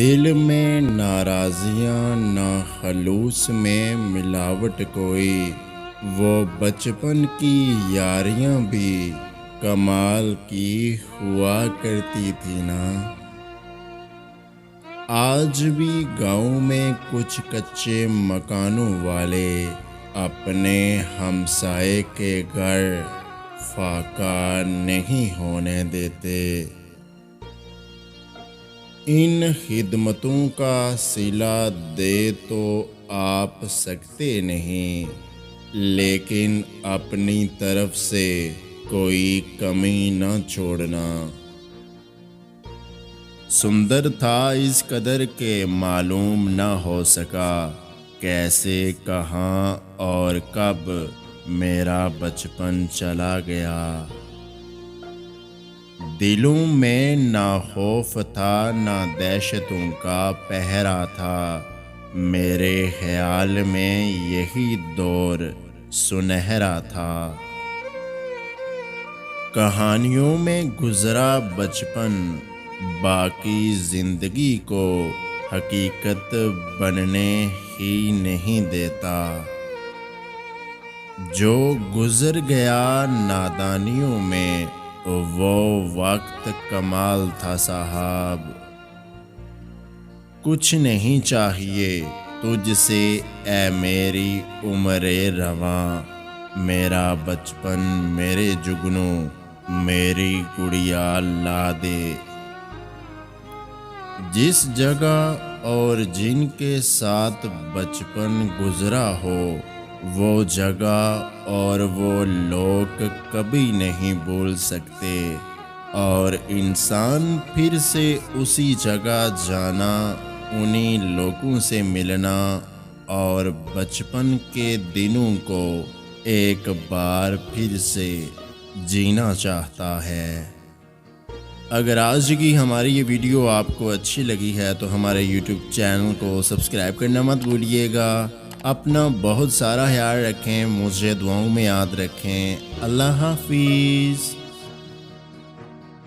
दिल में नाराज़ियाँ ना खलूस में मिलावट कोई, वो बचपन की यारियाँ भी कमाल की हुआ करती थी ना। आज भी गाँव में कुछ कच्चे मकानों वाले अपने हमसाए के घर फाका नहीं होने देते। इन खिदमतों का सिला दे तो आप सकते नहीं, लेकिन अपनी तरफ से कोई कमी न छोड़ना। सुंदर था इस कदर के मालूम न हो सका, कैसे कहाँ और कब मेरा बचपन चला गया। दिलों में ना खौफ था ना दहशतों का पहरा था, मेरे ख्याल में यही दौर सुनहरा था। कहानियों में गुजरा बचपन बाकी जिंदगी को हकीकत बनने ही नहीं देता। जो गुजर गया नादानियों में वो वक्त कमाल था साहब। कुछ नहीं चाहिए तुझसे ए मेरी उम्रे रवां, मेरा बचपन मेरे जुगनू मेरी गुड़िया ला दे। जिस जगह और जिनके साथ बचपन गुजरा हो, वो जगह और वो लोग कभी नहीं भूल सकते, और इंसान फिर से उसी जगह जाना, उन्हीं लोगों से मिलना और बचपन के दिनों को एक बार फिर से जीना चाहता है। अगर आज की हमारी ये वीडियो आपको अच्छी लगी है तो हमारे YouTube चैनल को सब्सक्राइब करना मत भूलिएगा। अपना बहुत सारा ख्याल रखें, मुझे दुआओं में याद रखें। अल्लाह हाफिज़।